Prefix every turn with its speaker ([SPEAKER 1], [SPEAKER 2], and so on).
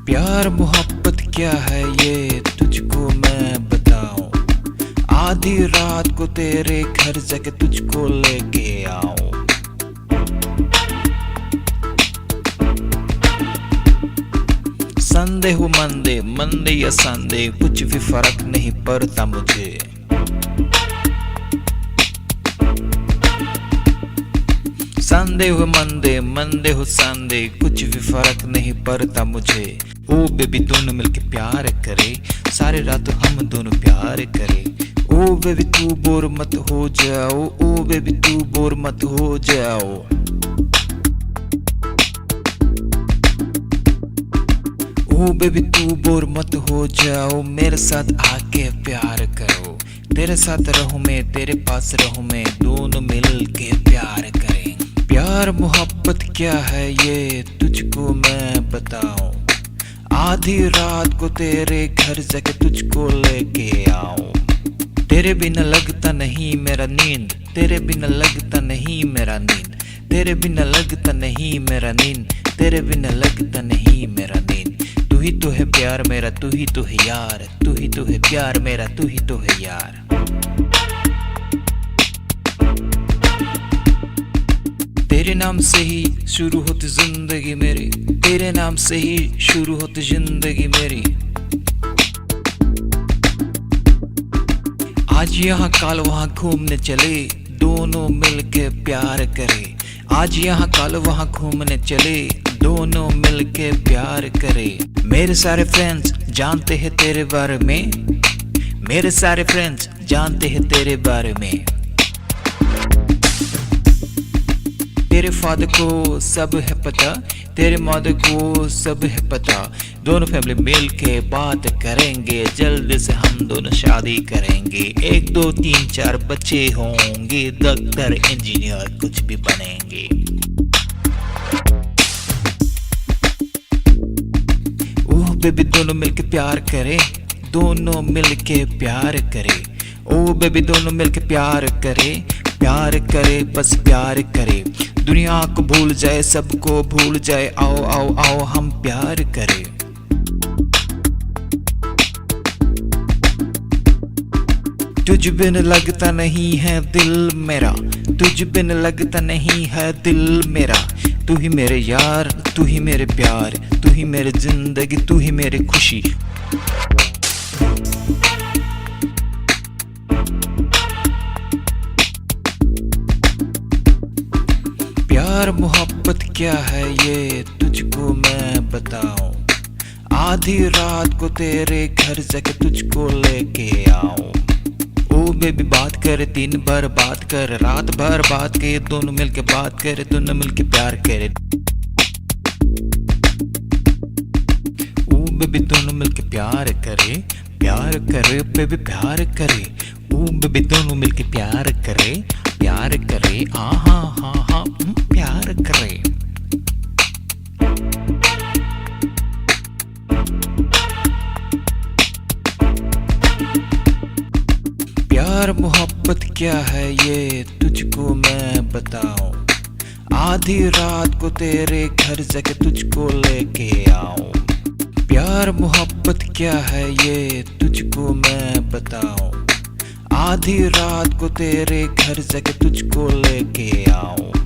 [SPEAKER 1] प्यार मोहब्बत क्या है ये तुझको मैं बताऊं। आधी रात को तेरे घर जाके तुझको लेके आऊं। संडे हो मंडे, मंडे या संडे कुछ भी फर्क नहीं पड़ता मुझे। संडे हो मंडे, मंडे हो संडे कुछ भी फर्क नहीं पड़ता मुझे। ओ बेबी दोनों मिलके प्यार करे, सारे रात हम दोनों प्यार करे। ओ बेबी तू बोर मत हो जाओ, ओ बेबी तू बोर मत हो जाओ। ओ बेबी तू बोर मत हो जाओ, मेरे साथ आके प्यार करो। तेरे साथ रहूं मैं, तेरे पास रहूं मैं, दोनों मिल के प्यार करें। प्यार मोहब्बत क्या है ये तुझको मैं बताऊं। आधी रात को तेरे घर जाके तुझको लेके आऊं। तेरे बिना लगता नहीं मेरा नींद, तेरे बिना लगता नहीं मेरा नींद, तेरे बिना लगता नहीं मेरा नींद, तेरे बिना लगता नहीं मेरा नींद। तू ही तो है प्यार मेरा, तू ही तो है यार, तू ही तो है प्यार मेरा, तू ही तो है यार। तेरे नाम से ही शुरू होती जिंदगी मेरी, तेरे नाम से ही शुरू होती जिंदगी मेरी। आज यहाँ कल वहाँ घूमने चले, दोनों मिलके प्यार करे। आज यहाँ कल वहाँ घूमने चले, दोनों मिलके प्यार करे। मेरे सारे फ्रेंड्स जानते हैं तेरे बारे में, मेरे सारे फ्रेंड्स जानते हैं तेरे बारे में। तेरे फादर को सब है पता, तेरे मदर को सब है पता। दोनों फैमिली मिल के बात करेंगे, जल्दी से हम दोनों शादी करेंगे। 1 2 3 4 बच्चे होंगे, डॉक्टर इंजीनियर कुछ भी बनेंगे। ओह बेबी दोनों मिलके प्यार करे, दोनों मिलके प्यार करे। ओह बेबी दोनों मिलके प्यार करे, प्यार करे बस प्यार करे। दुनिया को भूल जाए, सबको भूल जाए, आओ आओ आओ हम प्यार करें। तुझ बिन लगता नहीं है दिल मेरा, तुझ बिन लगता नहीं है दिल मेरा। तू ही मेरे यार, तू ही मेरे प्यार, तू ही मेरी जिंदगी, तू ही मेरी खुशी। प्यार मोहब्बत क्या है ये तुझको मैं बताऊं। आधी रात को तेरे घर जाके तुझको लेके आऊं। ओ बेबी बात करे, दिन भर बात करे, रात भर बात करे, दोनों मिलके बात करे, दोनों मिलके प्यार करे। ओ बेबी दोनों मिलके प्यार करे, प्यार करे बेबी प्यार करे। ओ बेबी दोनों मिलके प्यार करे, प्यार करे। हाँ हाँ हाँ हाँ प्यार करे। प्यार मोहब्बत क्या है ये तुझको मैं बताऊं। आधी रात को तेरे घर जाके तुझको लेके आऊं। प्यार मोहब्बत क्या है ये तुझको मैं बताऊं। आधी रात को तेरे घर जाके तुझको लेके आऊं।